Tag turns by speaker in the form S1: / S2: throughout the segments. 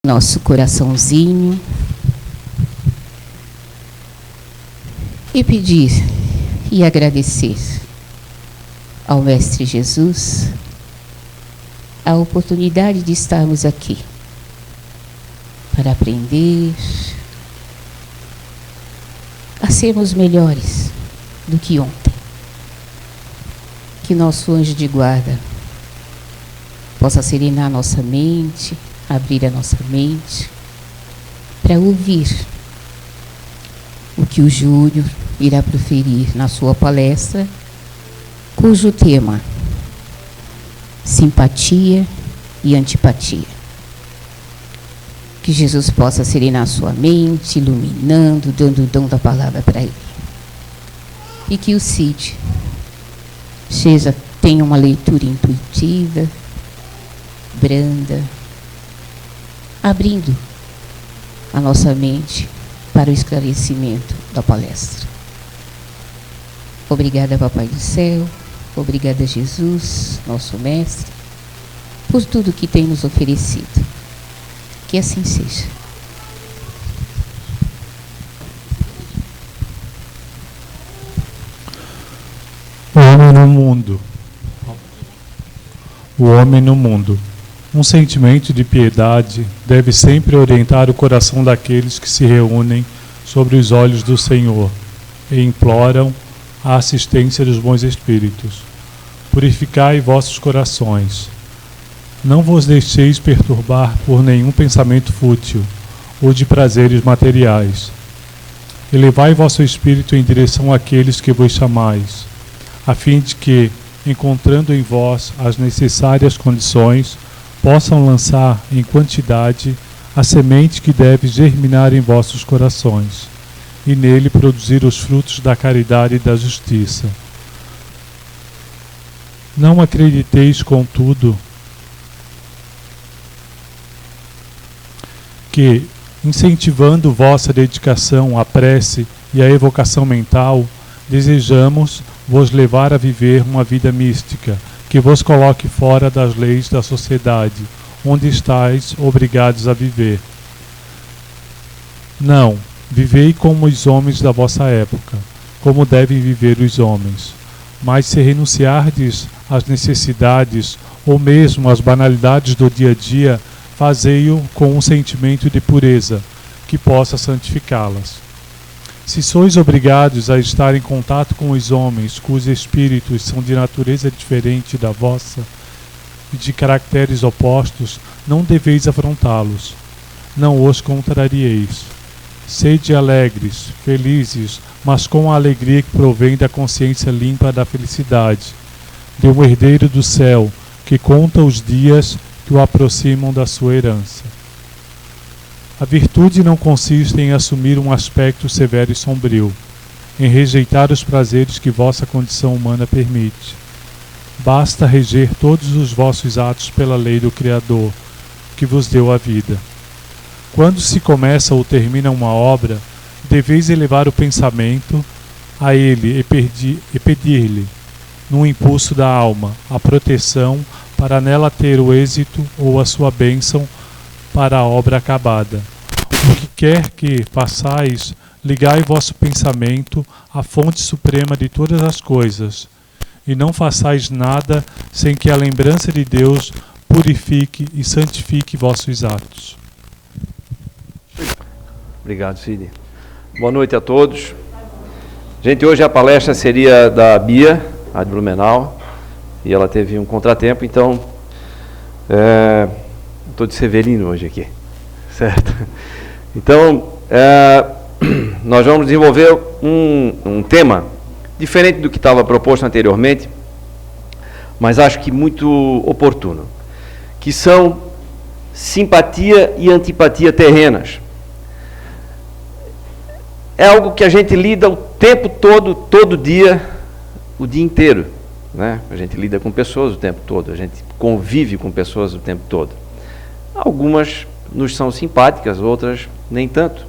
S1: nosso coraçãozinho e pedir e agradecer ao Mestre Jesus a oportunidade de estarmos aqui para aprender a sermos melhores do que ontem. Que nosso anjo de guarda possa serenar nossa mente, abrir a nossa mente para ouvir o que o Júnior irá proferir na sua palestra, cujo tema: simpatia e antipatia. Que Jesus possa serenar sua mente, iluminando, dando o dom da palavra para ele. E que o Cid tenha uma leitura intuitiva, branda, abrindo a nossa mente para o esclarecimento da palestra. Obrigada, Papai do Céu. Obrigada, Jesus, nosso Mestre, por tudo que tem nos oferecido. Que assim seja.
S2: O homem no mundo. O homem no mundo. Um sentimento de piedade deve sempre orientar o coração daqueles que se reúnem sobre os olhos do Senhor e imploram a assistência dos bons espíritos. Purificai vossos corações. Não vos deixeis perturbar por nenhum pensamento fútil ou de prazeres materiais. Elevai vosso espírito em direção àqueles que vos chamais, a fim de que, encontrando em vós as necessárias condições, possam lançar em quantidade a semente que deve germinar em vossos corações, e nele produzir os frutos da caridade e da justiça. Não acrediteis, contudo, que, incentivando vossa dedicação à prece e à evocação mental, desejamos vos levar a viver uma vida mística, que vos coloque fora das leis da sociedade, onde estáis obrigados a viver. Não, vivei como os homens da vossa época, como devem viver os homens. Mas se renunciardes às necessidades ou mesmo às banalidades do dia a dia, fazei-o com um sentimento de pureza, que possa santificá-las. Se sois obrigados a estar em contato com os homens, cujos espíritos são de natureza diferente da vossa e de caracteres opostos, não deveis afrontá-los. Não os contrarieis. Sede alegres, felizes, mas com a alegria que provém da consciência limpa da felicidade, de um herdeiro do céu, que conta os dias que o aproximam da sua herança. A virtude não consiste em assumir um aspecto severo e sombrio, em rejeitar os prazeres que vossa condição humana permite. Basta reger todos os vossos atos pela lei do Criador, que vos deu a vida. Quando se começa ou termina uma obra, deveis elevar o pensamento a ele e pedir-lhe, num impulso da alma, a proteção para nela ter o êxito ou a sua bênção para a obra acabada. O que quer que façais, ligai vosso pensamento à fonte suprema de todas as coisas, e não façais nada sem que a lembrança de Deus purifique e santifique vossos atos.
S3: Obrigado, Cid. Boa noite a todos. Gente, hoje a palestra seria da Bia, a de Blumenau, e ela teve um contratempo, então estou de Severino hoje aqui, certo? Então, nós vamos desenvolver um tema diferente do que estava proposto anteriormente, mas acho que muito oportuno, que são simpatia e antipatia terrenas. É algo que a gente lida o tempo todo dia, o dia inteiro, né? A gente lida com pessoas o tempo todo, a gente convive com pessoas o tempo todo. Algumas nos são simpáticas, outras nem tanto.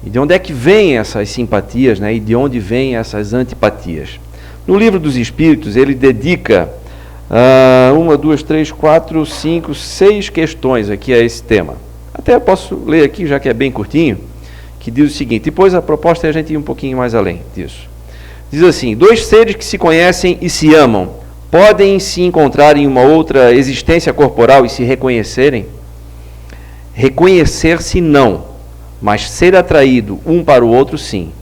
S3: E de onde é que vêm essas simpatias, né? E de onde vêm essas antipatias? No Livro dos Espíritos, ele dedica 1, 2, 3, 4, 5, 6 questões aqui a esse tema. Até posso ler aqui, já que é bem curtinho, que diz o seguinte, depois a proposta é a gente ir um pouquinho mais além disso. Diz assim, 2 seres que se conhecem e se amam, podem se encontrar em uma outra existência corporal e se reconhecerem? Reconhecer-se não, mas ser atraído um para o outro sim.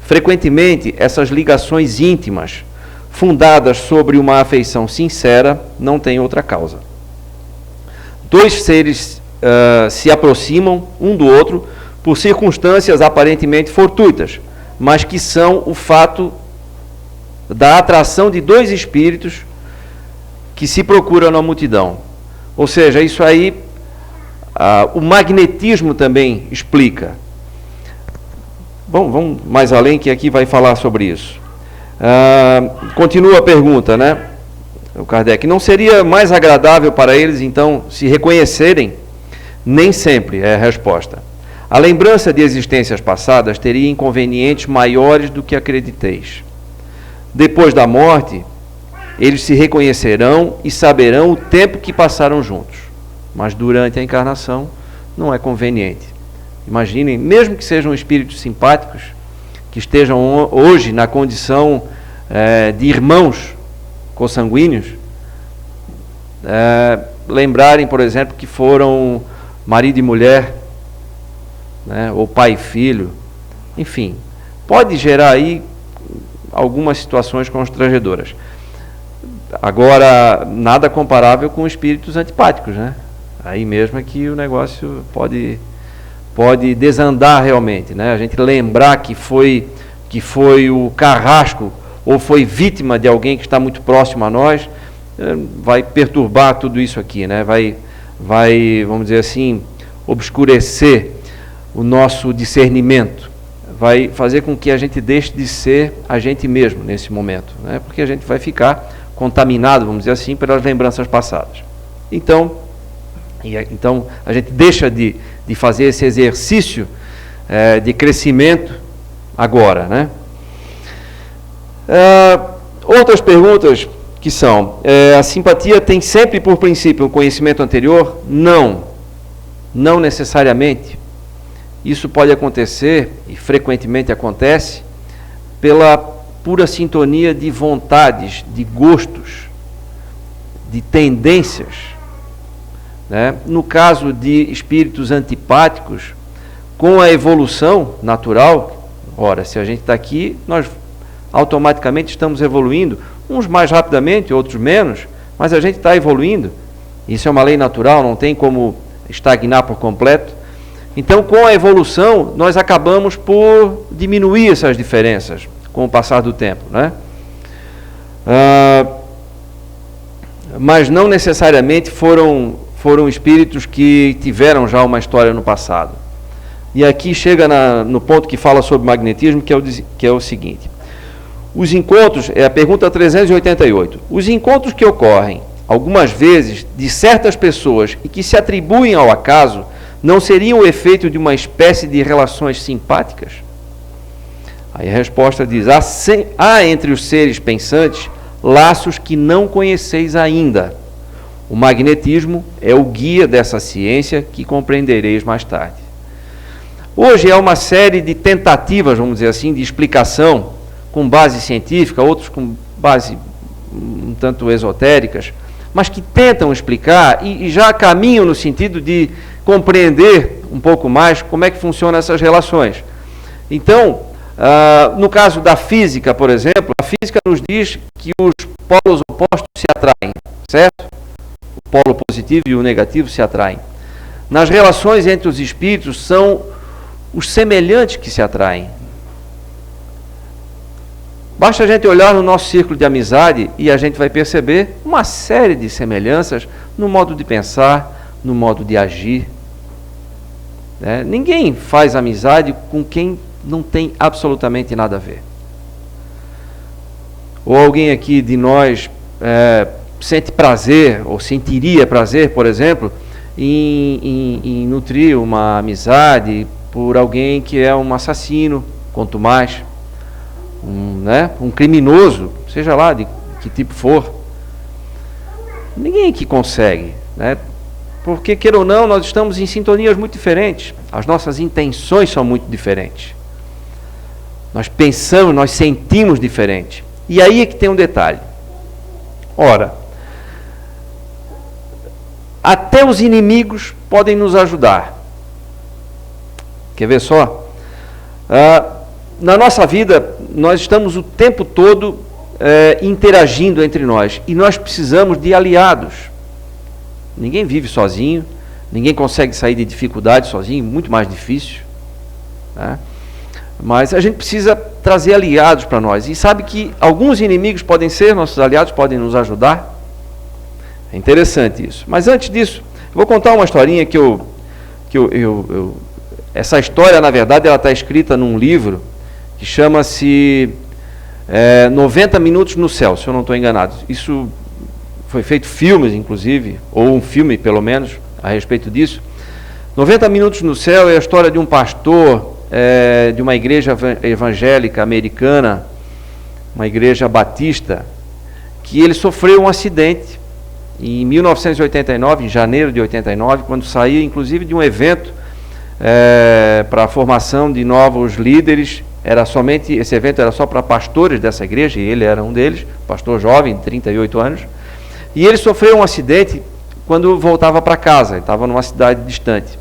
S3: Frequentemente, essas ligações íntimas, fundadas sobre uma afeição sincera, não têm outra causa. 2 seres se aproximam um do outro por circunstâncias aparentemente fortuitas, mas que são o fato da atração de 2 espíritos que se procuram na multidão. Ou seja, isso aí, o magnetismo também explica. Bom, vamos mais além, que aqui vai falar sobre isso. Continua a pergunta, né? O Kardec, não seria mais agradável para eles, então, se reconhecerem? Nem sempre é a resposta. A lembrança de existências passadas teria inconvenientes maiores do que acrediteis. Depois da morte, eles se reconhecerão e saberão o tempo que passaram juntos. Mas durante a encarnação, não é conveniente. Imaginem, mesmo que sejam espíritos simpáticos, que estejam hoje na condição de irmãos consanguíneos, lembrarem, por exemplo, que foram marido e mulher, né, ou pai e filho, enfim, pode gerar aí algumas situações constrangedoras. Agora, nada comparável com espíritos antipáticos, né? Aí mesmo é que o negócio pode desandar realmente, né? A gente lembrar que foi o carrasco ou foi vítima de alguém que está muito próximo a nós, vai perturbar tudo isso aqui, né? Vai, vamos dizer assim, obscurecer o nosso discernimento, vai fazer com que a gente deixe de ser a gente mesmo nesse momento, né? Porque a gente vai ficar contaminado, vamos dizer assim, pelas lembranças passadas. Então a gente deixa de fazer esse exercício de crescimento agora, né? Outras perguntas que são, a simpatia tem sempre por princípio um conhecimento anterior? Não necessariamente. Isso pode acontecer, e frequentemente acontece, pela pura sintonia de vontades, de gostos, de tendências, né? No caso de espíritos antipáticos, com a evolução natural, ora, se a gente está aqui, nós automaticamente estamos evoluindo, uns mais rapidamente, outros menos, mas a gente está evoluindo. Isso é uma lei natural, não tem como estagnar por completo. Então, com a evolução, nós acabamos por diminuir essas diferenças com o passar do tempo, né? Mas não necessariamente foram espíritos que tiveram já uma história no passado. E aqui chega no ponto que fala sobre magnetismo, que é o seguinte. Os encontros, é a pergunta 388. Os encontros que ocorrem, algumas vezes, de certas pessoas e que se atribuem ao acaso, não seriam o efeito de uma espécie de relações simpáticas? Aí a resposta diz, há entre os seres pensantes laços que não conheceis ainda. O magnetismo é o guia dessa ciência que compreendereis mais tarde. Hoje é uma série de tentativas, vamos dizer assim, de explicação com base científica, outros com base um tanto esotéricas, mas que tentam explicar e já caminham no sentido de compreender um pouco mais como é que funcionam essas relações. Então, no caso da física, por exemplo, a física nos diz que os polos opostos se atraem, certo? O polo positivo e o negativo se atraem. Nas relações entre os espíritos, são os semelhantes que se atraem. Basta a gente olhar no nosso círculo de amizade e a gente vai perceber uma série de semelhanças no modo de pensar, no modo de agir. Ninguém faz amizade com quem não tem absolutamente nada a ver. Ou alguém aqui de nós sente prazer, ou sentiria prazer, por exemplo, em nutrir uma amizade por alguém que é um assassino, quanto mais um criminoso, seja lá de que tipo for. Ninguém que consegue, né? Porque, queira ou não, nós estamos em sintonias muito diferentes. As nossas intenções são muito diferentes. Nós pensamos, nós sentimos diferente. E aí é que tem um detalhe. Ora, até os inimigos podem nos ajudar. Quer ver só? Na nossa vida, nós estamos o tempo todo interagindo entre nós. E nós precisamos de aliados. Ninguém vive sozinho, ninguém consegue sair de dificuldade sozinho, muito mais difícil, né? Mas a gente precisa trazer aliados para nós. E sabe que alguns inimigos podem ser nossos aliados, podem nos ajudar. É interessante isso. Mas antes disso, eu vou contar uma historinha essa história, na verdade, ela está escrita num livro que chama-se 90 Minutos no Céu, se eu não estou enganado. Isso foi feito filmes, inclusive, ou um filme, pelo menos, a respeito disso. 90 Minutos no Céu é a história de um pastor de uma igreja evangélica americana, uma igreja batista, que ele sofreu um acidente em 1989, em janeiro de 89, quando saía, inclusive, de um evento para a formação de novos líderes. Esse evento era só para pastores dessa igreja, e ele era um deles, pastor jovem, de 38 anos. E ele sofreu um acidente quando voltava para casa, ele estava numa cidade distante.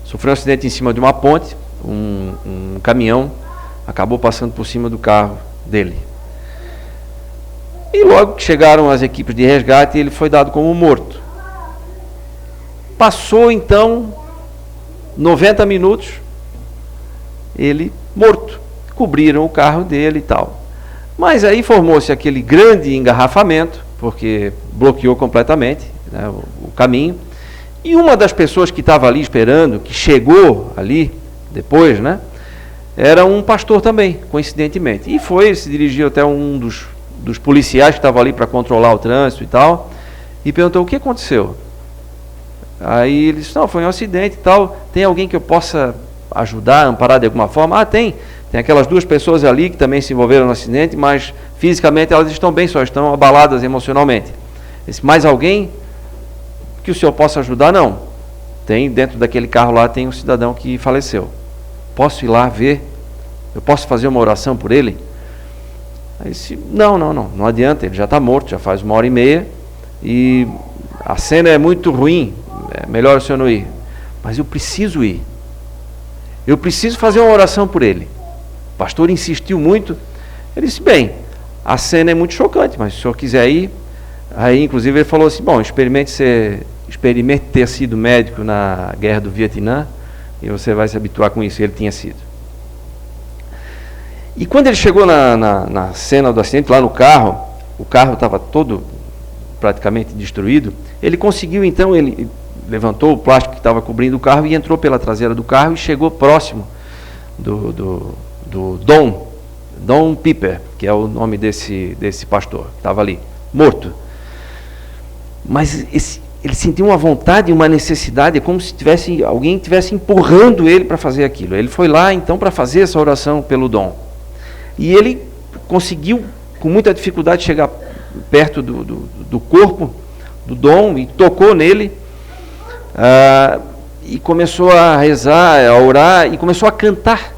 S3: Sofreu um acidente em cima de uma ponte, um caminhão acabou passando por cima do carro dele. E logo que chegaram as equipes de resgate, ele foi dado como morto. Passou então 90 minutos, ele morto. Cobriram o carro dele e tal. Mas aí formou-se aquele grande engarrafamento, porque bloqueou completamente, né, o caminho. E uma das pessoas que estava ali esperando, que chegou ali depois, né, era um pastor também, coincidentemente. E se dirigiu até um dos policiais que estavam ali para controlar o trânsito e tal, e perguntou: o que aconteceu? Aí ele disse: não, foi um acidente e tal, tem alguém que eu possa ajudar, amparar de alguma forma? Ah, tem aquelas duas pessoas ali que também se envolveram no acidente, mas fisicamente elas estão bem, só estão abaladas emocionalmente. Disse: mais alguém que o senhor possa ajudar? Não, tem, dentro daquele carro lá tem um cidadão que faleceu. Posso ir lá ver? Eu posso fazer uma oração por ele? Aí disse: não adianta, ele já está morto, já faz 1h30, e a cena é muito ruim, é melhor o senhor não ir. Mas eu preciso ir, eu preciso fazer uma oração por ele. O pastor insistiu muito. Ele disse: bem, a cena é muito chocante, mas se o senhor quiser ir. Aí inclusive ele falou assim: bom, experimente ter sido médico na guerra do Vietnã, e você vai se habituar com isso. E ele tinha sido. E quando ele chegou na cena do acidente, lá no carro, o carro estava todo praticamente destruído. Ele conseguiu então, ele levantou o plástico que estava cobrindo o carro e entrou pela traseira do carro e chegou próximo do Don Piper, que é o nome desse pastor, que estava ali, morto. Mas ele sentiu uma vontade, uma necessidade, é como se alguém estivesse empurrando ele para fazer aquilo. Ele foi lá então para fazer essa oração pelo Dom. E ele conseguiu, com muita dificuldade, chegar perto do corpo do Dom e tocou nele, e começou a rezar, a orar, e começou a cantar.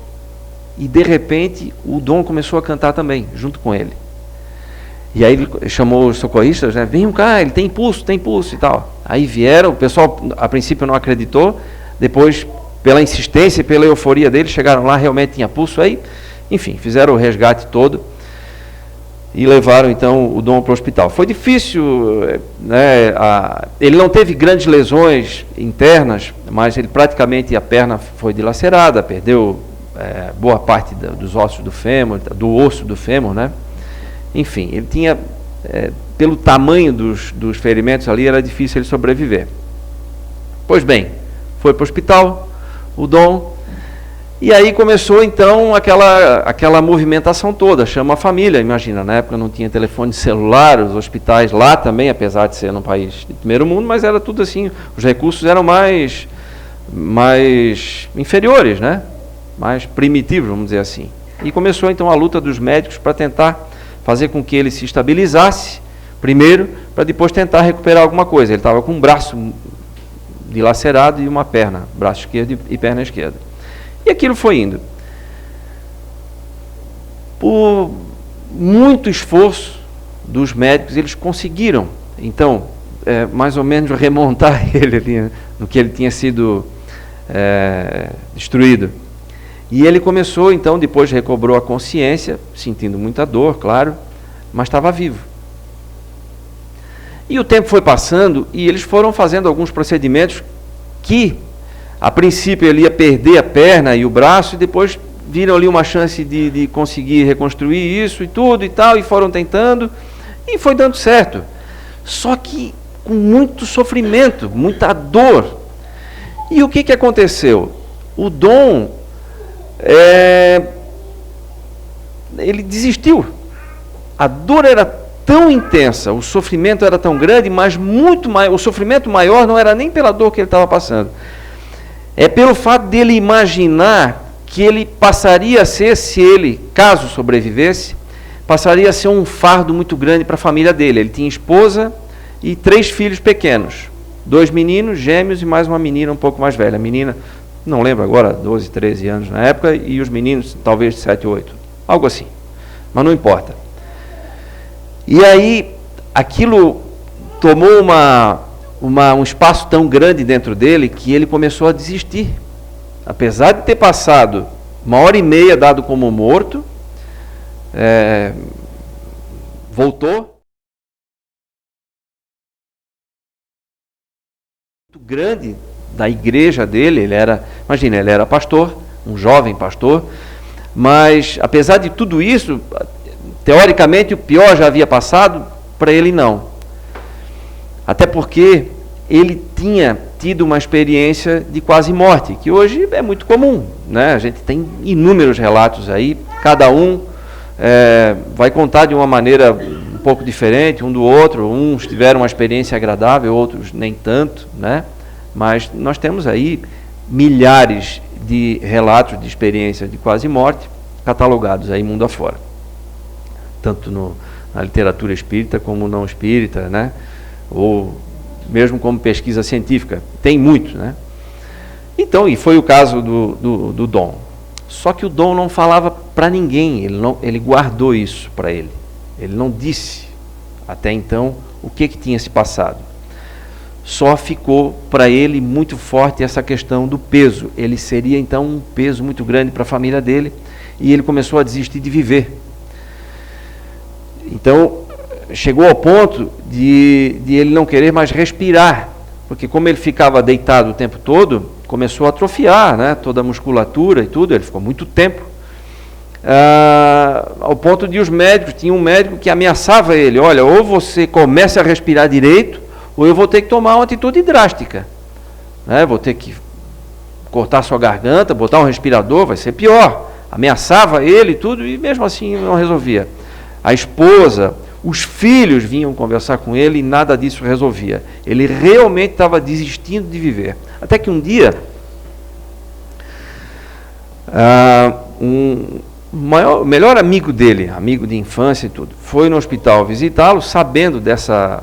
S3: E de repente o Dom começou a cantar também, junto com ele. E aí ele chamou os socorristas, né? Venham cá, ele tem pulso e tal. Aí vieram, o pessoal a princípio não acreditou, depois pela insistência e pela euforia dele, chegaram lá, realmente tinha pulso. Aí, enfim, fizeram o resgate todo e levaram então o Dom para o hospital. Foi difícil, né? Ele não teve grandes lesões internas, mas ele praticamente, a perna foi dilacerada, perdeu boa parte dos ossos do fêmur, do osso do fêmur, né? Enfim, ele tinha, pelo tamanho dos ferimentos ali, era difícil ele sobreviver. Pois bem, foi para o hospital, o Dom, e aí começou então aquela movimentação toda. Chama a família, imagina, na época não tinha telefone celular, os hospitais lá também, apesar de ser num país de primeiro mundo, mas era tudo assim, os recursos eram mais inferiores, né? Mais primitivos, vamos dizer assim. E começou então a luta dos médicos para tentar fazer com que ele se estabilizasse, primeiro, para depois tentar recuperar alguma coisa. Ele estava com um braço dilacerado e uma perna, braço esquerdo e perna esquerda. E aquilo foi indo. Por muito esforço dos médicos, eles conseguiram, então, mais ou menos remontar ele ali, no que ele tinha sido destruído. E ele começou, então, depois recobrou a consciência, sentindo muita dor, claro, mas estava vivo. E o tempo foi passando e eles foram fazendo alguns procedimentos que, a princípio, ele ia perder a perna e o braço, e depois viram ali uma chance de conseguir reconstruir isso e tudo e tal, e foram tentando, e foi dando certo. Só que com muito sofrimento, muita dor. E o que aconteceu? O Dom, ele desistiu. A dor era tão intensa, o sofrimento era tão grande, mas muito maior. O sofrimento maior não era nem pela dor que ele estava passando, é pelo fato dele imaginar que ele passaria a ser, se ele, caso sobrevivesse, passaria a ser um fardo muito grande para a família dele. Ele tinha esposa e 3 filhos pequenos, 2 meninos, gêmeos, e mais uma menina um pouco mais velha. A menina, não lembro agora, 12, 13 anos na época, e os meninos talvez 7, 8, algo assim, mas não importa. E aí, aquilo tomou um espaço tão grande dentro dele que ele começou a desistir. Apesar de ter passado 1h30 dado como morto, voltou. Muito grande da igreja dele, ele era pastor, um jovem pastor, mas apesar de tudo isso, teoricamente o pior já havia passado, para ele não. Até porque ele tinha tido uma experiência de quase morte, que hoje é muito comum, né? A gente tem inúmeros relatos aí, cada um vai contar de uma maneira um pouco diferente um do outro. Uns tiveram uma experiência agradável, outros nem tanto, né? Mas nós temos aí milhares de relatos de experiência de quase morte catalogados aí mundo afora, tanto na literatura espírita como não espírita, né? Ou mesmo como pesquisa científica, tem muito, né? Então, e foi o caso do Dom. Só que o Dom não falava para ninguém, ele guardou isso para ele. Ele não disse até então o que tinha se passado. Só ficou para ele muito forte essa questão do peso. Ele seria então um peso muito grande para a família dele, e ele começou a desistir de viver. Então, chegou ao ponto de ele não querer mais respirar, porque como ele ficava deitado o tempo todo, começou a atrofiar, né, toda a musculatura e tudo. Ele ficou muito tempo, ao ponto de os médicos, tinha um médico que ameaçava ele: olha, ou você começa a respirar direito, ou eu vou ter que tomar uma atitude drástica, né, vou ter que cortar sua garganta, botar um respirador, vai ser pior. Ameaçava ele e tudo, e mesmo assim não resolvia. A esposa, os filhos vinham conversar com ele e nada disso resolvia. Ele realmente estava desistindo de viver. Até que um dia, o melhor amigo dele, amigo de infância e tudo, foi no hospital visitá-lo, sabendo dessa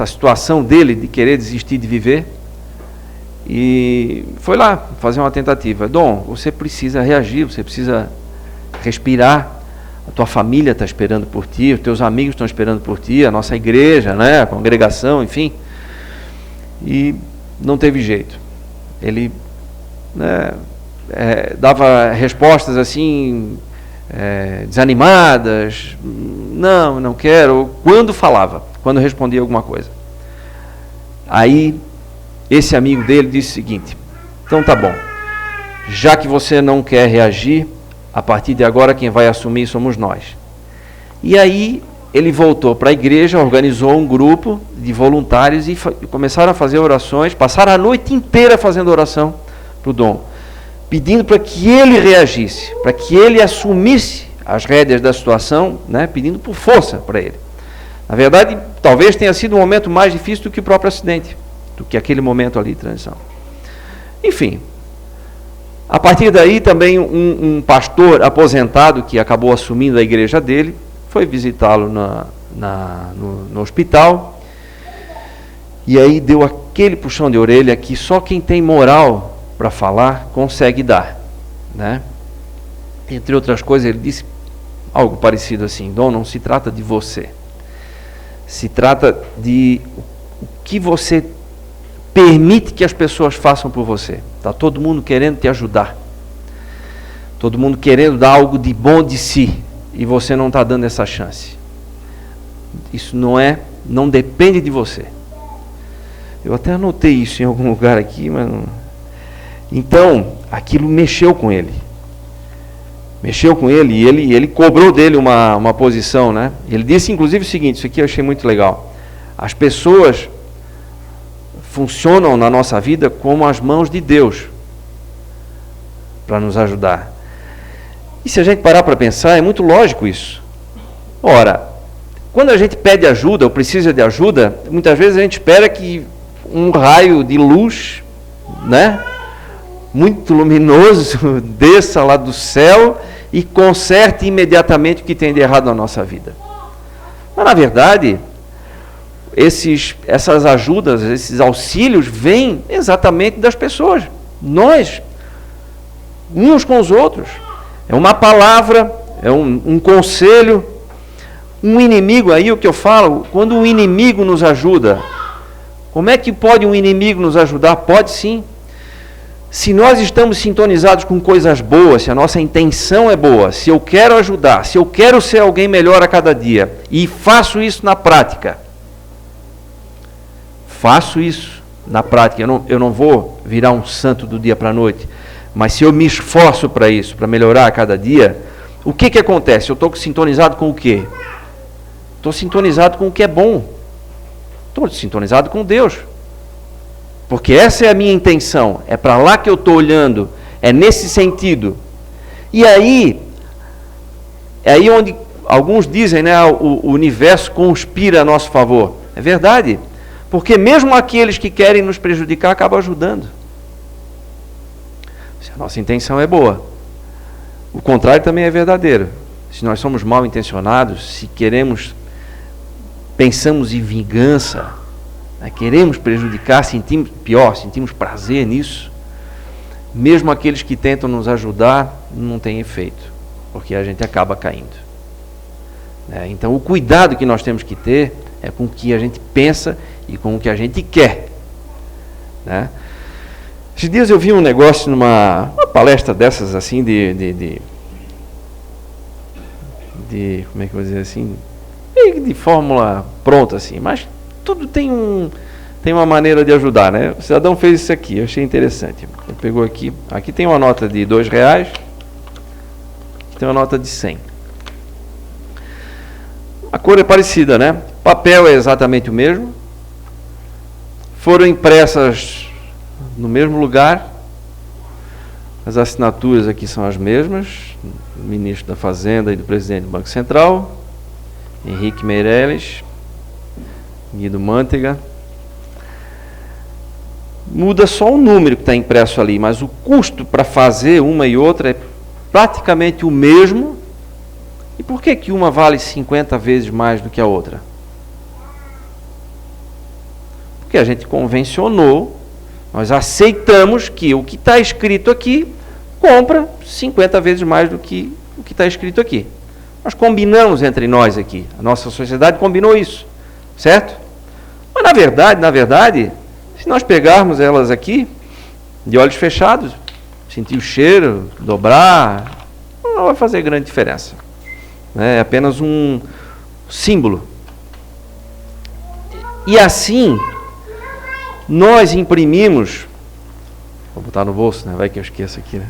S3: situação dele de querer desistir de viver, e foi lá fazer uma tentativa. Dom, você precisa reagir, você precisa respirar. A tua família está esperando por ti, os teus amigos estão esperando por ti, a nossa igreja, né, a congregação, enfim. E não teve jeito. Ele, né, dava respostas assim, desanimadas. Não quero. Quando respondia alguma coisa. Aí, esse amigo dele disse o seguinte: então tá bom, já que você não quer reagir, a partir de agora quem vai assumir somos nós. E aí ele voltou para a igreja, organizou um grupo de voluntários e começaram a fazer orações, passaram a noite inteira fazendo oração para o Dom, pedindo para que ele reagisse, para que ele assumisse as rédeas da situação, né, pedindo por força para ele. Na verdade, talvez tenha sido um momento mais difícil do que o próprio acidente, do que aquele momento ali de transição. Enfim, a partir daí também um pastor aposentado que acabou assumindo a igreja dele, foi visitá-lo no hospital, e aí deu aquele puxão de orelha que só quem tem moral para falar consegue dar, né? Entre outras coisas, ele disse algo parecido assim: Dom, não se trata de você, se trata de o que você permite que as pessoas façam por você. Está todo mundo querendo te ajudar, todo mundo querendo dar algo de bom de si, e você não está dando essa chance. Isso não depende de você. Eu até anotei isso em algum lugar aqui, mas não... Então, aquilo mexeu com ele. Mexeu com ele, e ele cobrou dele uma posição, né? Ele disse inclusive o seguinte, isso aqui eu achei muito legal: as pessoas funcionam na nossa vida como as mãos de Deus para nos ajudar. E se a gente parar para pensar, é muito lógico isso. Ora, quando a gente pede ajuda ou precisa de ajuda, muitas vezes a gente espera que um raio de luz, né, muito luminoso, desça lá do céu e conserte imediatamente o que tem de errado na nossa vida. Mas, na verdade, essas ajudas, esses auxílios, vêm exatamente das pessoas. Nós, uns com os outros. É uma palavra, é um conselho. Um inimigo, aí o que eu falo, quando um inimigo nos ajuda, como é que pode um inimigo nos ajudar? Pode sim. Se nós estamos sintonizados com coisas boas, se a nossa intenção é boa, se eu quero ajudar, se eu quero ser alguém melhor a cada dia, e faço isso na prática, eu não vou virar um santo do dia para a noite, mas se eu me esforço para isso, para melhorar a cada dia, o que acontece? Eu estou sintonizado com o quê? Estou sintonizado com o que é bom. Estou sintonizado com Deus. Porque essa é a minha intenção. É para lá que eu estou olhando. É nesse sentido. E aí, é aí onde alguns dizem, né, o universo conspira a nosso favor. É verdade. Porque mesmo aqueles que querem nos prejudicar acabam ajudando. Se a nossa intenção é boa. O contrário também é verdadeiro. Se nós somos mal intencionados, se pensamos em vingança, né, queremos prejudicar, sentimos prazer nisso, mesmo aqueles que tentam nos ajudar, não tem efeito, porque a gente acaba caindo. Então, o cuidado que nós temos que ter é com o que a gente pensa e com o que a gente quer. Né? Esses dias eu vi um negócio numa palestra dessas, assim, de como é que eu vou dizer assim, de fórmula pronta, assim, mas tudo tem uma maneira de ajudar, né? O cidadão fez isso aqui, eu achei interessante. Ele pegou aqui tem uma nota de R$2, tem uma nota de 100. A cor é parecida, né? O papel é exatamente o mesmo. Foram impressas no mesmo lugar. As assinaturas aqui são as mesmas, do ministro da Fazenda e do presidente do Banco Central, Henrique Meirelles, Guido Mantega. Muda só o número que está impresso ali, mas o custo para fazer uma e outra é praticamente o mesmo. E por que uma vale 50 vezes mais do que a outra? Porque a gente convencionou, nós aceitamos que o que está escrito aqui compra 50 vezes mais do que o que está escrito aqui. Nós combinamos entre nós aqui, a nossa sociedade combinou isso, certo? Mas na verdade, se nós pegarmos elas aqui, de olhos fechados, sentir o cheiro, dobrar, não vai fazer grande diferença. É apenas um símbolo. E assim, nós imprimimos, vou botar no bolso, né? Vai que eu esqueço aqui, né?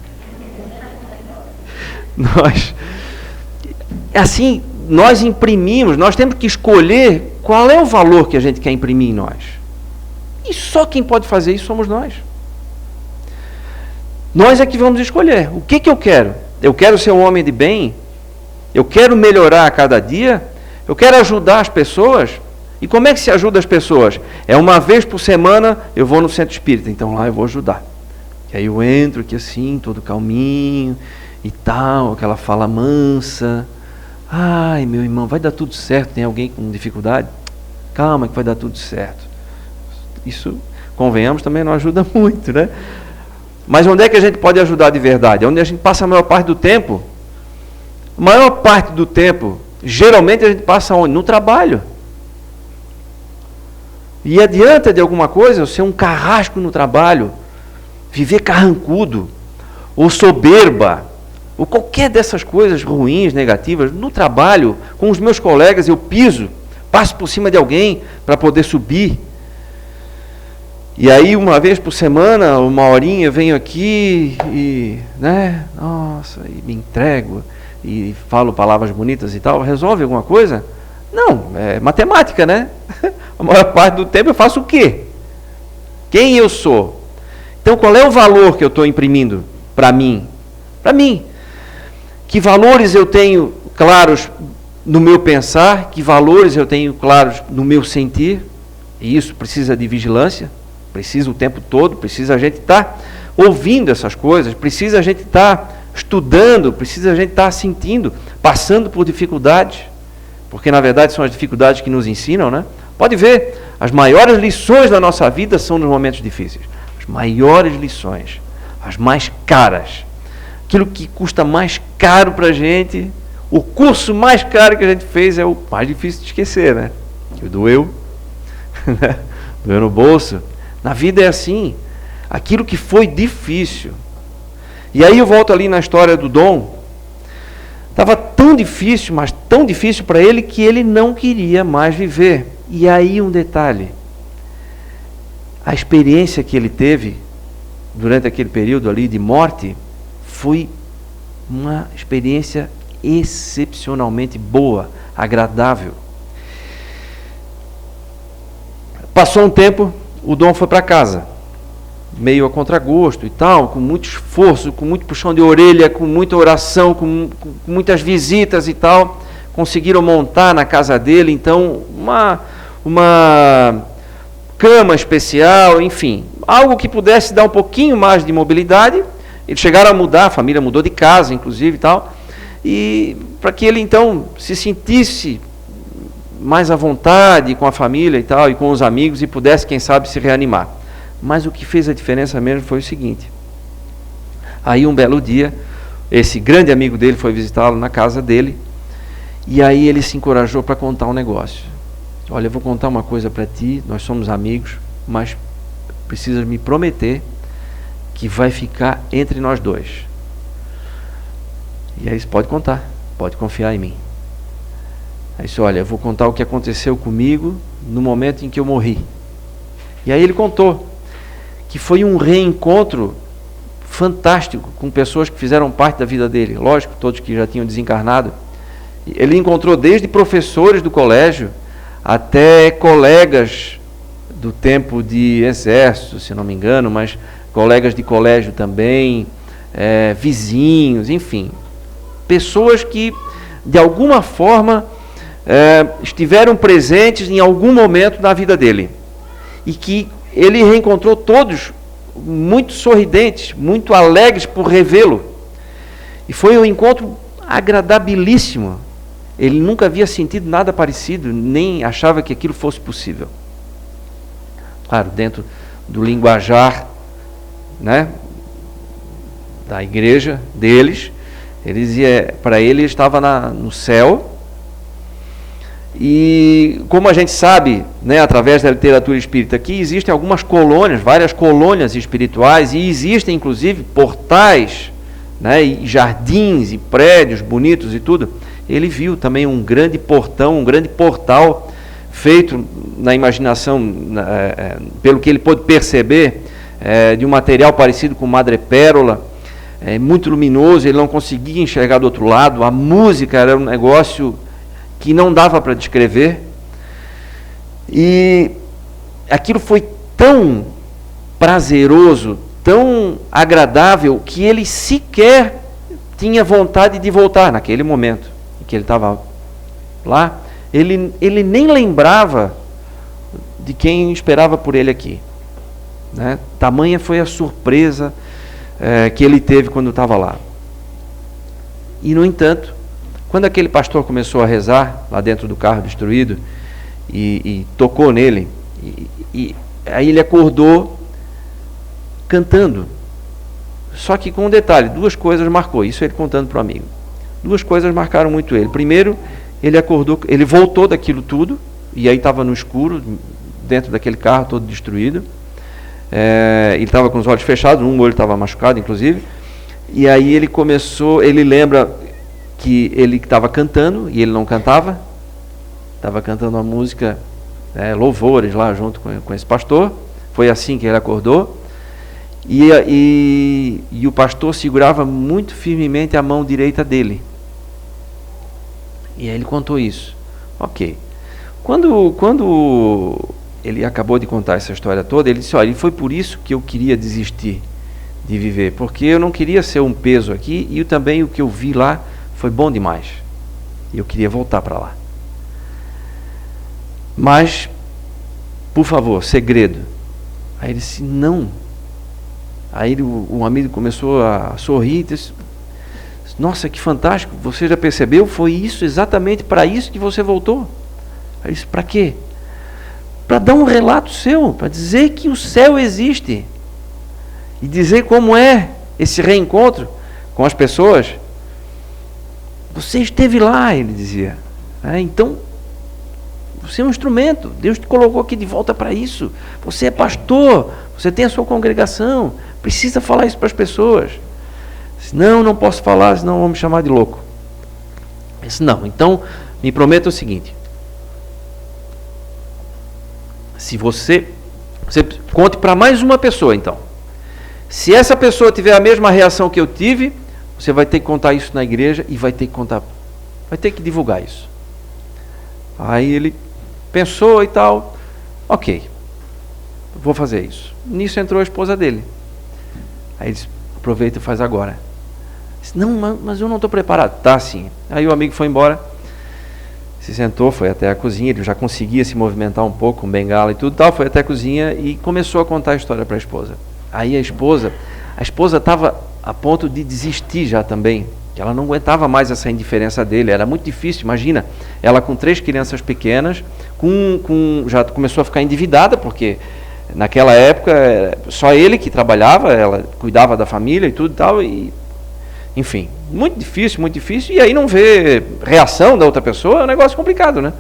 S3: Nós imprimimos, nós temos que escolher qual é o valor que a gente quer imprimir em nós. E só quem pode fazer isso somos nós. Nós é que vamos escolher. O que eu quero? Eu quero ser um homem de bem? Eu quero melhorar a cada dia? Eu quero ajudar as pessoas? E como é que se ajuda as pessoas? É uma vez por semana eu vou no centro espírita, então lá eu vou ajudar. E aí eu entro aqui assim, todo calminho e tal, aquela fala mansa. Ai, meu irmão, vai dar tudo certo. Tem alguém com dificuldade? Calma que vai dar tudo certo. Isso, convenhamos, também não ajuda muito, né? Mas onde é que a gente pode ajudar de verdade? Onde a gente passa a maior parte do tempo. A maior parte do tempo, geralmente a gente passa onde? No trabalho. E adianta de alguma coisa eu ser um carrasco no trabalho, viver carrancudo, ou soberba, ou qualquer dessas coisas ruins, negativas, no trabalho, com os meus colegas, eu piso, passo por cima de alguém para poder subir. E aí, uma vez por semana, uma horinha, eu venho aqui e, né, nossa, e me entrego, e falo palavras bonitas e tal, resolve alguma coisa? Não, é matemática, né? A maior parte do tempo eu faço o quê? Quem eu sou? Então, qual é o valor que eu estou imprimindo para mim? Para mim. Que valores eu tenho claros no meu pensar? Que valores eu tenho claros no meu sentir? E isso precisa de vigilância, precisa o tempo todo, precisa a gente estar ouvindo essas coisas, precisa a gente estar estudando, precisa a gente estar sentindo, passando por dificuldades, porque na verdade são as dificuldades que nos ensinam, né? Pode ver, as maiores lições da nossa vida são nos momentos difíceis. As maiores lições, as mais caras. Aquilo que custa mais caro para a gente, o curso mais caro que a gente fez é o mais difícil de esquecer, né? Que doeu, doeu no bolso. Na vida é assim, aquilo que foi difícil. E aí eu volto ali na história do Dom. Estava tão difícil, mas tão difícil para ele que ele não queria mais viver. E aí um detalhe, a experiência que ele teve durante aquele período ali de morte foi uma experiência excepcionalmente boa, agradável. Passou um tempo, o Dom foi para casa, meio a contragosto e tal, com muito esforço, com muito puxão de orelha, com muita oração, com muitas visitas e tal. Conseguiram montar na casa dele, então, uma cama especial, enfim, algo que pudesse dar um pouquinho mais de mobilidade. Eles chegaram a mudar, a família mudou de casa, inclusive, e tal, e para que ele, então, se sentisse mais à vontade com a família e tal, e com os amigos, e pudesse, quem sabe, se reanimar. Mas o que fez a diferença mesmo foi o seguinte. Aí, um belo dia, esse grande amigo dele foi visitá-lo na casa dele, e aí ele se encorajou para contar um negócio. Olha, eu vou contar uma coisa para ti, nós somos amigos, mas precisas me prometer que vai ficar entre nós dois. E aí, pode contar, pode confiar em mim. Aí disse, olha, eu vou contar o que aconteceu comigo no momento em que eu morri. E aí ele contou que foi um reencontro fantástico com pessoas que fizeram parte da vida dele. Lógico, todos que já tinham desencarnado. Ele encontrou desde professores do colégio até colegas do tempo de exército, se não me engano, mas colegas de colégio também, vizinhos, enfim. Pessoas que, de alguma forma, estiveram presentes em algum momento na vida dele. E que ele reencontrou todos muito sorridentes, muito alegres por revê-lo. E foi um encontro agradabilíssimo. Ele nunca havia sentido nada parecido, nem achava que aquilo fosse possível. Claro, dentro do linguajar, né, da igreja deles, para ele estava no céu. E como a gente sabe, né, através da literatura espírita, que existem algumas colônias, várias colônias espirituais, e existem inclusive portais, né, e jardins e prédios bonitos e tudo. Ele viu também um grande portão, um grande portal feito na imaginação, pelo que ele pôde perceber, de um material parecido com madrepérola, muito luminoso. Ele não conseguia enxergar do outro lado. A música era um negócio que não dava para descrever, e aquilo foi tão prazeroso, tão agradável, que ele sequer tinha vontade de voltar naquele momento em que ele estava lá. Ele nem lembrava de quem esperava por ele aqui, né? Tamanha foi a surpresa que ele teve quando estava lá. E, no entanto, Quando aquele pastor começou a rezar, lá dentro do carro destruído, e tocou nele, e aí ele acordou cantando. Só que com um detalhe, 2 coisas marcou, isso ele contando para o amigo. 2 coisas marcaram muito ele. Primeiro, ele acordou, ele voltou daquilo tudo, e aí estava no escuro, dentro daquele carro todo destruído. Ele estava com os olhos fechados, um olho estava machucado, inclusive. E aí ele lembra que ele estava cantando, e ele não cantava, estava cantando uma música, louvores lá junto com esse pastor. Foi assim que ele acordou. E o pastor segurava muito firmemente a mão direita dele. E aí ele contou isso. Ok. Quando ele acabou de contar essa história toda, ele disse, olha, foi por isso que eu queria desistir de viver, porque eu não queria ser um peso aqui, e também o que eu vi lá foi bom demais. E eu queria voltar para lá. Mas, por favor, segredo. Aí ele disse, não. Aí o amigo começou a sorrir e disse, nossa, que fantástico, você já percebeu? Foi isso, exatamente para isso que você voltou. Aí disse, para quê? Para dar um relato seu, para dizer que o céu existe. E dizer como é esse reencontro com as pessoas. Você esteve lá, ele dizia. Então, você é um instrumento. Deus te colocou aqui de volta para isso. Você é pastor, você tem a sua congregação. Precisa falar isso para as pessoas. Senão, não posso falar, senão vão me chamar de louco. Eu disse, não, então me prometa o seguinte. Se você conte para mais uma pessoa, então. Se essa pessoa tiver a mesma reação que eu tive, você vai ter que contar isso na igreja e vai ter que divulgar isso. Aí ele pensou e tal, ok, vou fazer isso. Nisso entrou a esposa dele. Aí ele disse, aproveita e faz agora. Disse, não, mas eu não estou preparado. Tá, sim. Aí o amigo foi embora, se sentou, foi até a cozinha, ele já conseguia se movimentar um pouco, com bengala e tudo tal, foi até a cozinha e começou a contar a história para a esposa. Aí a esposa estava a ponto de desistir já também, que ela não aguentava mais essa indiferença dele, era muito difícil, imagina, ela com 3 crianças pequenas, já começou a ficar endividada, porque naquela época só ele que trabalhava, ela cuidava da família e tudo e tal, e enfim, muito difícil, e aí não vê reação da outra pessoa, é um negócio complicado, né?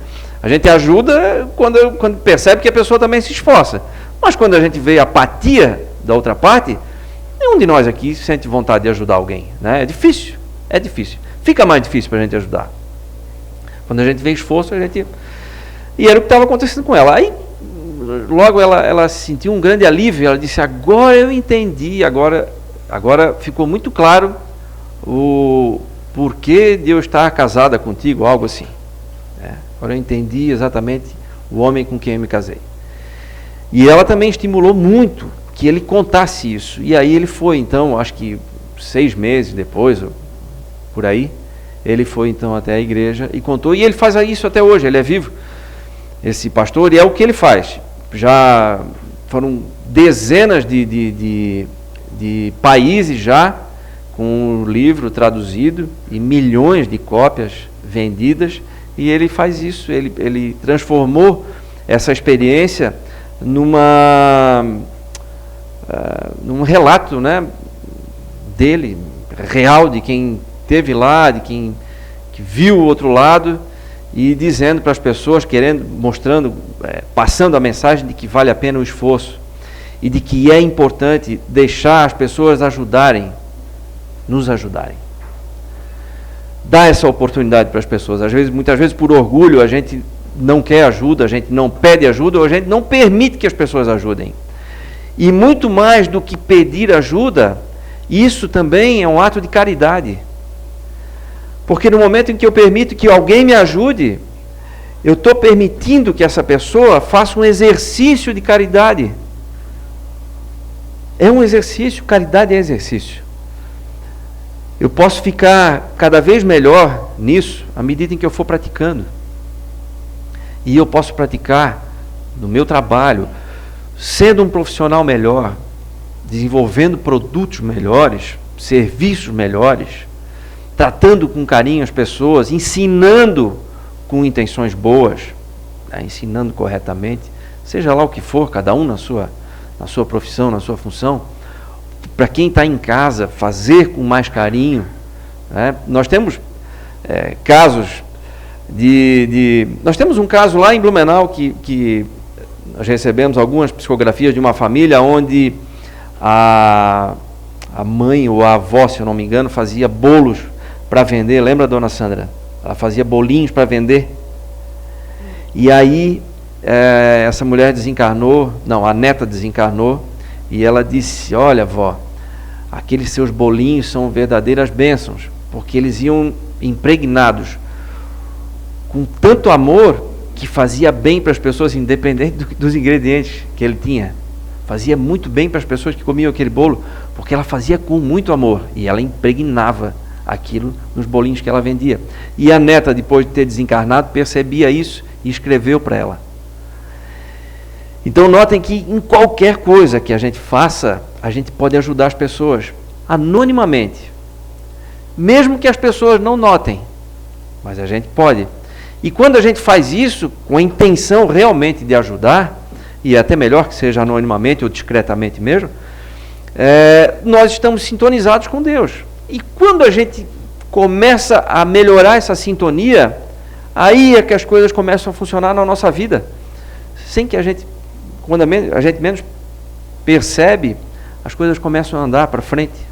S3: A gente ajuda quando percebe que a pessoa também se esforça, mas quando a gente vê a apatia da outra parte, nenhum de nós aqui sente vontade de ajudar alguém, né? É difícil, fica mais difícil para a gente ajudar. Quando a gente vê esforço, e era o que estava acontecendo com ela. Aí, logo ela sentiu um grande alívio, ela disse, agora eu entendi, agora ficou muito claro o porquê de eu estar casada contigo, algo assim. Agora eu entendi exatamente o homem com quem eu me casei. E ela também estimulou muito que ele contasse isso. E aí ele foi, então, acho que 6 meses depois, ou por aí, ele foi então até a igreja e contou. E ele faz isso até hoje, ele é vivo, esse pastor, e é o que ele faz. Já foram dezenas de países já com o livro traduzido e milhões de cópias vendidas, e ele faz isso, ele transformou essa experiência num relato, né, dele, real, de quem esteve lá, de quem que viu o outro lado, e dizendo para as pessoas, mostrando, passando a mensagem de que vale a pena o esforço, e de que é importante deixar as pessoas nos ajudarem. Dá essa oportunidade para as pessoas. Muitas vezes por orgulho, a gente não quer ajuda, a gente não pede ajuda, ou a gente não permite que as pessoas ajudem. E muito mais do que pedir ajuda, isso também é um ato de caridade. Porque no momento em que eu permito que alguém me ajude, eu estou permitindo que essa pessoa faça um exercício de caridade. É um exercício, caridade é exercício. Eu posso ficar cada vez melhor nisso, à medida em que eu for praticando. E eu posso praticar no meu trabalho, sendo um profissional melhor, desenvolvendo produtos melhores, serviços melhores, tratando com carinho as pessoas, ensinando com intenções boas, né? Ensinando corretamente, seja lá o que for, cada um na sua profissão, na sua função. Para quem está em casa, fazer com mais carinho, né? Nós temos casos nós temos um caso lá em Blumenau que nós recebemos algumas psicografias de uma família onde a mãe ou a avó, se eu não me engano, fazia bolos para vender. Lembra, dona Sandra? Ela fazia bolinhos para vender. E aí essa mulher desencarnou, não, a neta desencarnou, e ela disse: olha, vó, aqueles seus bolinhos são verdadeiras bênçãos, porque eles iam impregnados com tanto amor que fazia bem para as pessoas, independente dos ingredientes que ele tinha. Fazia muito bem para as pessoas que comiam aquele bolo, porque ela fazia com muito amor, e ela impregnava aquilo nos bolinhos que ela vendia. E a neta, depois de ter desencarnado, percebia isso e escreveu para ela. Então notem que em qualquer coisa que a gente faça, a gente pode ajudar as pessoas, anonimamente. Mesmo que as pessoas não notem, mas a gente pode. E quando a gente faz isso com a intenção realmente de ajudar, e é até melhor que seja anonimamente ou discretamente mesmo, nós estamos sintonizados com Deus. E quando a gente começa a melhorar essa sintonia, aí é que as coisas começam a funcionar na nossa vida, sem que quando a gente menos percebe, as coisas começam a andar para frente.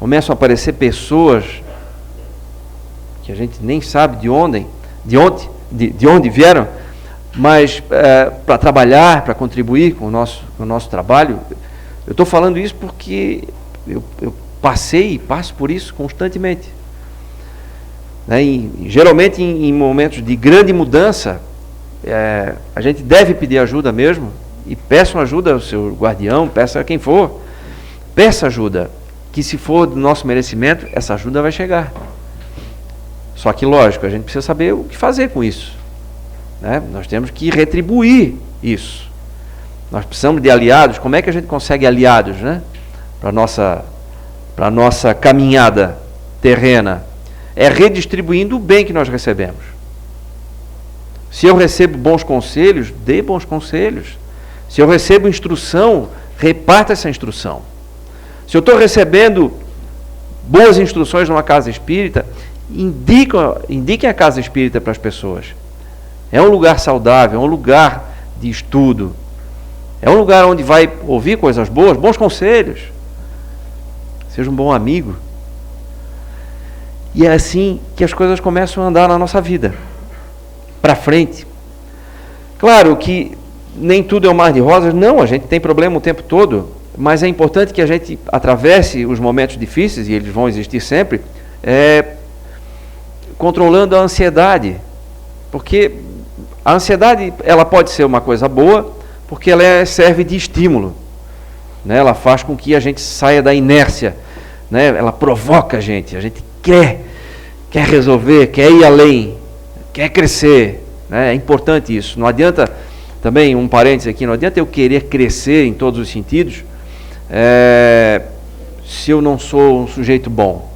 S3: Começam a aparecer pessoas que a gente nem sabe de onde vieram, mas para trabalhar, para contribuir com o nosso trabalho. Eu estou falando isso porque eu passei e passo por isso constantemente. Né? Geralmente em momentos de grande mudança, a gente deve pedir ajuda mesmo, e peça ajuda ao seu guardião, peça a quem for, peça ajuda, que se for do nosso merecimento, essa ajuda vai chegar. Só que, lógico, a gente precisa saber o que fazer com isso. Né? Nós temos que retribuir isso. Nós precisamos de aliados. Como é que a gente consegue aliados, né? para a nossa caminhada terrena? É redistribuindo o bem que nós recebemos. Se eu recebo bons conselhos, dê bons conselhos. Se eu recebo instrução, reparta essa instrução. Se eu estou recebendo boas instruções numa casa espírita, indiquem a casa espírita para as pessoas. É um lugar saudável, é um lugar de estudo, é um lugar onde vai ouvir coisas boas, bons conselhos. Seja um bom amigo. E é assim que as coisas começam a andar na nossa vida, para frente. Claro que nem tudo é um mar de rosas, não, a gente tem problema o tempo todo, mas é importante que a gente atravesse os momentos difíceis, e eles vão existir sempre, controlando a ansiedade, porque a ansiedade, ela pode ser uma coisa boa, porque ela serve de estímulo, né? Ela faz com que a gente saia da inércia, né? Ela provoca a gente quer resolver, quer ir além, quer crescer, né? É importante isso. Não adianta, também um parênteses aqui, não adianta eu querer crescer em todos os sentidos, se eu não sou um sujeito bom.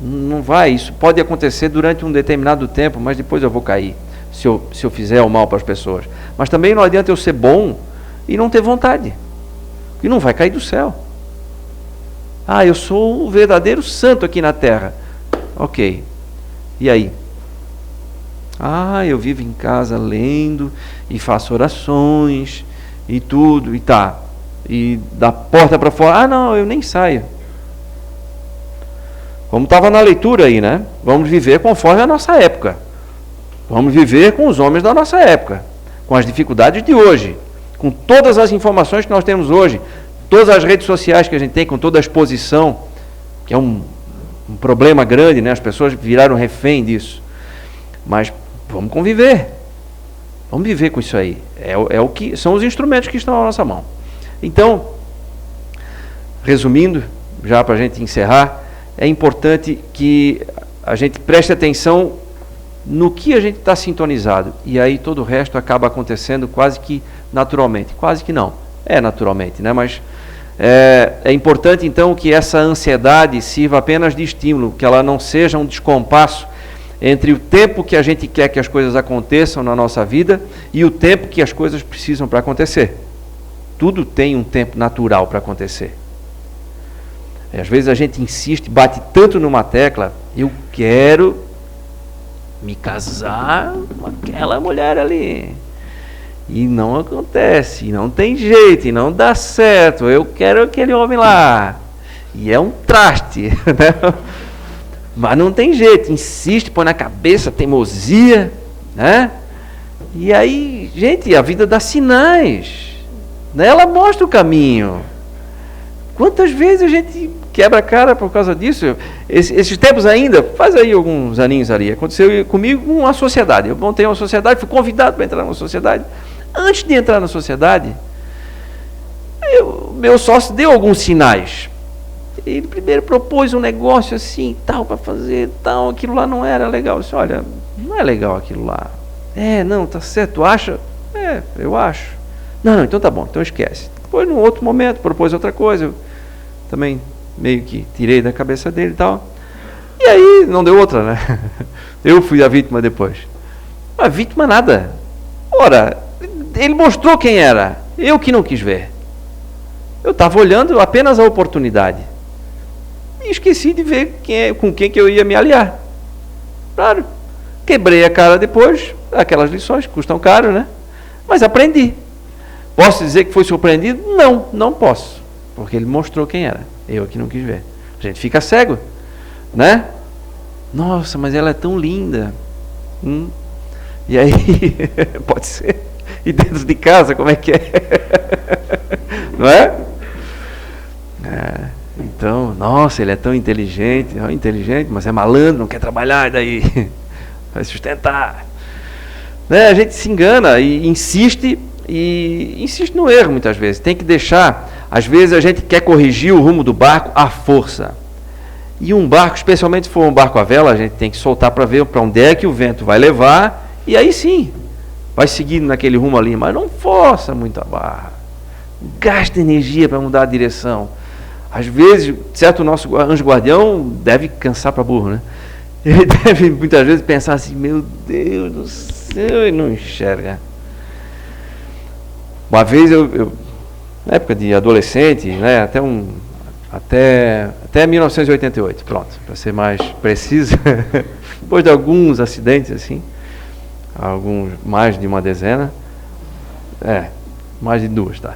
S3: Não vai, isso pode acontecer durante um determinado tempo, mas depois eu vou cair, se eu fizer o mal para as pessoas. Mas também não adianta eu ser bom e não ter vontade, porque não vai cair do céu. Eu sou o verdadeiro santo aqui na terra. Ok, e aí? Eu vivo em casa lendo, e faço orações, e tudo, e tá. E da porta para fora, não, eu nem saio. Como estava na leitura aí, né? Vamos viver conforme a nossa época. Vamos viver com os homens da nossa época, com as dificuldades de hoje, com todas as informações que nós temos hoje, todas as redes sociais que a gente tem, com toda a exposição, que é um problema grande, né? As pessoas viraram refém disso. Mas vamos conviver. Vamos viver com isso aí. É o que são os instrumentos que estão na nossa mão. Então, resumindo, já para a gente encerrar, é importante que a gente preste atenção no que a gente está sintonizado. E aí todo o resto acaba acontecendo quase que naturalmente. Quase que não. É naturalmente, né? Mas É importante, então, que essa ansiedade sirva apenas de estímulo, que ela não seja um descompasso entre o tempo que a gente quer que as coisas aconteçam na nossa vida e o tempo que as coisas precisam para acontecer. Tudo tem um tempo natural para acontecer. E às vezes a gente insiste, bate tanto numa tecla, eu quero me casar com aquela mulher ali. E não acontece, e não tem jeito, e não dá certo. Eu quero aquele homem lá. E é um traste, né? Mas não tem jeito, insiste, põe na cabeça, teimosia, né? E aí, gente, a vida dá sinais, né? Ela mostra o caminho. Quantas vezes a gente quebra a cara por causa disso? Esses tempos ainda, faz aí alguns aninhos ali, aconteceu comigo com uma sociedade. Eu montei uma sociedade, fui convidado para entrar numa sociedade. Antes de entrar na sociedade, meu sócio deu alguns sinais. Ele primeiro propôs um negócio assim, tal, para fazer, tal, aquilo lá não era legal. Eu disse, olha, não é legal aquilo lá. Não, tá certo, tu acha? Eu acho. Não, então tá bom, então esquece. Depois, num outro momento, propôs outra coisa, eu também meio que tirei da cabeça dele e tal. E aí, não deu outra, né? Eu fui a vítima depois. A vítima nada. Ora, ele mostrou quem era, eu que não quis ver. Eu estava olhando apenas a oportunidade. E esqueci de ver com quem que eu ia me aliar. Claro, quebrei a cara depois, aquelas lições que custam caro, né? Mas aprendi. Posso dizer que foi surpreendido? Não, não posso. Porque ele mostrou quem era, eu que não quis ver. A gente fica cego, né? Nossa, mas ela é tão linda. E aí, pode ser. E dentro de casa, como é que é? Não é? Então, nossa, ele é tão inteligente, mas é malandro, não quer trabalhar, e daí vai sustentar. Né? A gente se engana e insiste no erro muitas vezes. Tem que deixar, às vezes a gente quer corrigir o rumo do barco à força. E um barco, especialmente se for um barco à vela, a gente tem que soltar para ver para onde é que o vento vai levar, e aí sim, vai seguindo naquele rumo ali, mas não força muito a barra. Gasta energia para mudar a direção. Às vezes, certo, o nosso anjo guardião deve cansar para burro, né? Ele deve muitas vezes pensar assim, meu Deus do céu, e não enxerga. Uma vez eu na época de adolescente, né, até 1988, pronto, para ser mais preciso, depois de alguns acidentes assim, mais de uma dezena, mais de duas, tá?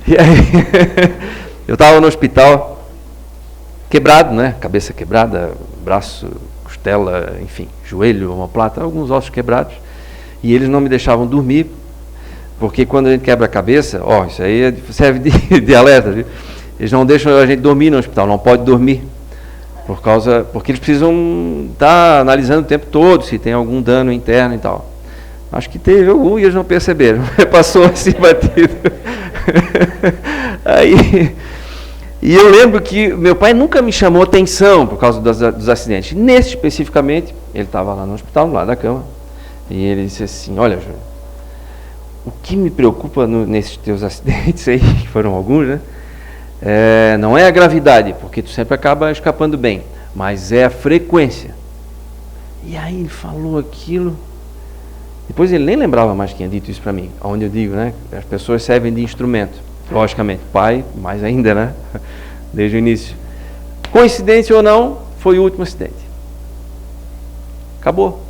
S3: E aí, eu estava no hospital, quebrado, né? Cabeça quebrada, braço, costela, enfim, joelho, omoplata, alguns ossos quebrados. E eles não me deixavam dormir, porque quando a gente quebra a cabeça, isso aí serve de alerta, viu? Eles não deixam a gente dormir no hospital, não pode dormir. Porque eles precisam estar analisando o tempo todo se tem algum dano interno e tal. Acho que teve algum e eles não perceberam. Passou assim batido. E eu lembro que meu pai nunca me chamou atenção por causa dos acidentes. Nesse especificamente, ele estava lá no hospital, lá da cama, e ele disse assim, olha, Júlio, o que me preocupa nesses teus acidentes aí, que foram alguns, né? Não é a gravidade, porque tu sempre acaba escapando bem, mas é a frequência. E aí ele falou aquilo. Depois ele nem lembrava mais quem tinha dito isso para mim. Onde eu digo, né? As pessoas servem de instrumento. Logicamente, pai, mais ainda, né? Desde o início. Coincidência ou não, foi o último acidente. Acabou.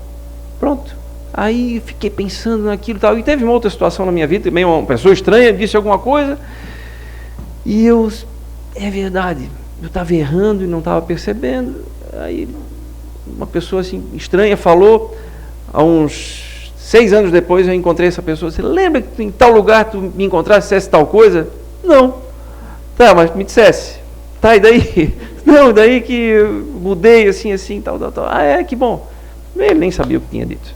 S3: Pronto. Aí fiquei pensando naquilo e tal. E teve uma outra situação na minha vida, também uma pessoa estranha disse alguma coisa. E é verdade, eu estava errando e não estava percebendo. Aí uma pessoa assim estranha falou, há uns 6 anos depois eu encontrei essa pessoa. Você lembra que em tal lugar tu me encontraste, dissesse tal coisa? Não. Tá, mas me dissesse. Tá, e daí? Não, daí que eu mudei assim, tal. Que bom. Ele nem sabia o que tinha dito.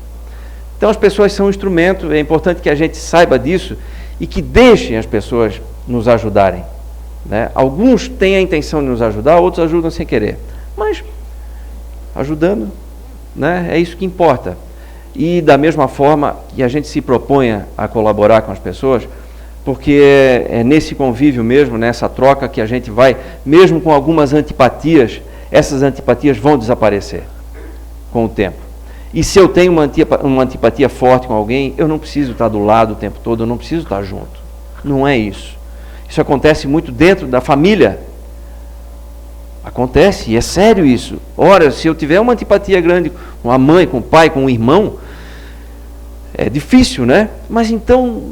S3: Então as pessoas são um instrumento, é importante que a gente saiba disso e que deixem as pessoas nos ajudarem. Né? Alguns têm a intenção de nos ajudar, outros ajudam sem querer. Mas, ajudando, né? É isso que importa. E da mesma forma que a gente se proponha a colaborar com as pessoas, porque é nesse convívio mesmo, nessa troca, que a gente vai, mesmo com algumas antipatias, essas antipatias vão desaparecer com o tempo. E se eu tenho uma antipatia forte com alguém, eu não preciso estar do lado o tempo todo, eu não preciso estar junto. Não é isso. Isso acontece muito dentro da família. Acontece, e é sério isso. Ora, se eu tiver uma antipatia grande com a mãe, com o pai, com o irmão, é difícil, né? Mas então,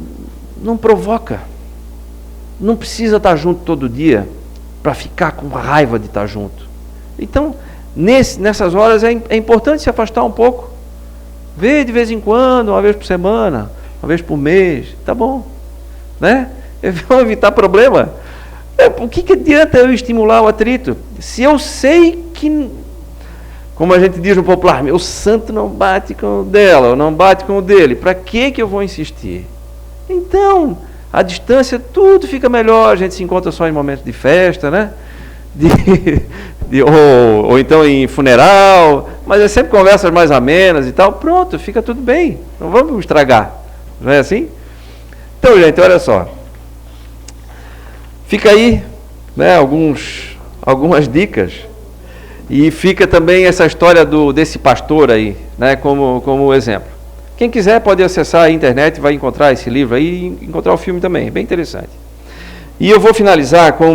S3: não provoca. Não precisa estar junto todo dia para ficar com raiva de estar junto. Então, nessas horas é importante se afastar um pouco. Ver de vez em quando, uma vez por semana, uma vez por mês, tá bom. Né? Vamos evitar problema. O que adianta eu estimular o atrito? Se eu sei que, como a gente diz no popular, meu santo não bate com o dela, ou não bate com o dele, para que eu vou insistir? Então, à distância tudo fica melhor, a gente se encontra só em momentos de festa, né? Ou então em funeral, mas é sempre conversas mais amenas e tal, pronto, fica tudo bem, não vamos estragar, não é assim? Então, gente, olha só, fica aí, né, algumas dicas, e fica também essa história desse pastor aí, né, como exemplo. Quem quiser pode acessar a internet, vai encontrar esse livro aí e encontrar o filme também, é bem interessante. E eu vou finalizar com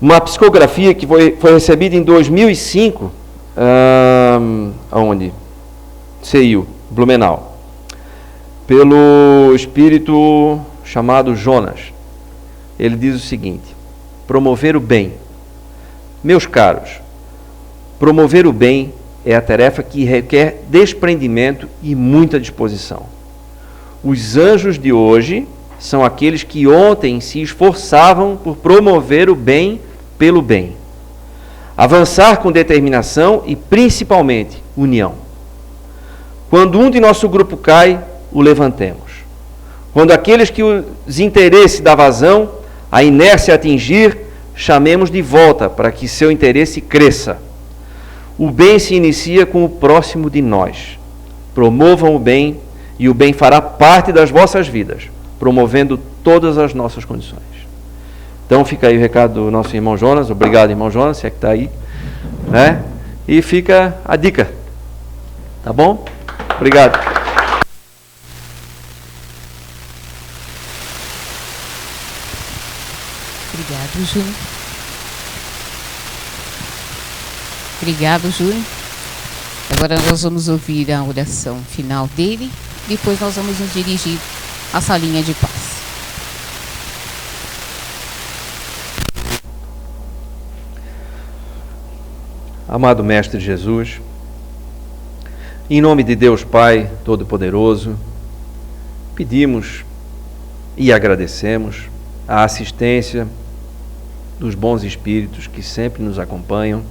S3: uma psicografia que foi recebida em 2005, aonde? CEIU, Blumenau, pelo espírito chamado Jonas. Ele diz o seguinte: promover o bem. Meus caros, promover o bem é a tarefa que requer desprendimento e muita disposição. Os anjos de hoje são aqueles que ontem se esforçavam por promover o bem pelo bem. Avançar com determinação e, principalmente, união. Quando um de nosso grupo cai, o levantemos. Quando aqueles que os interesses dá vazão, a inércia atingir, chamemos de volta para que seu interesse cresça. O bem se inicia com o próximo de nós. Promovam o bem e o bem fará parte das vossas vidas, promovendo todas as nossas condições. Então fica aí o recado do nosso irmão Jonas. Obrigado, irmão Jonas, se é que está aí, né? E fica a dica, tá bom? Obrigado.
S1: Obrigado, Júnior. Obrigado, Júnior. Agora nós vamos ouvir a oração final dele, depois nós vamos nos dirigir à salinha de paz.
S3: Amado Mestre Jesus, em nome de Deus Pai Todo-Poderoso, pedimos e agradecemos a assistência dos bons espíritos que sempre nos acompanham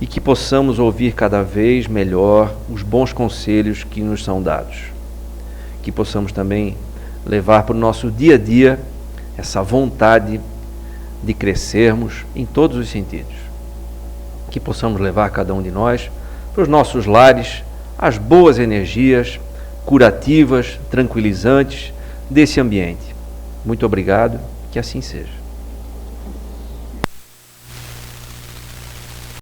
S3: e que possamos ouvir cada vez melhor os bons conselhos que nos são dados. Que possamos também levar para o nosso dia a dia essa vontade de crescermos em todos os sentidos. Que possamos levar cada um de nós para os nossos lares as boas energias curativas, tranquilizantes desse ambiente. Muito obrigado, que assim seja.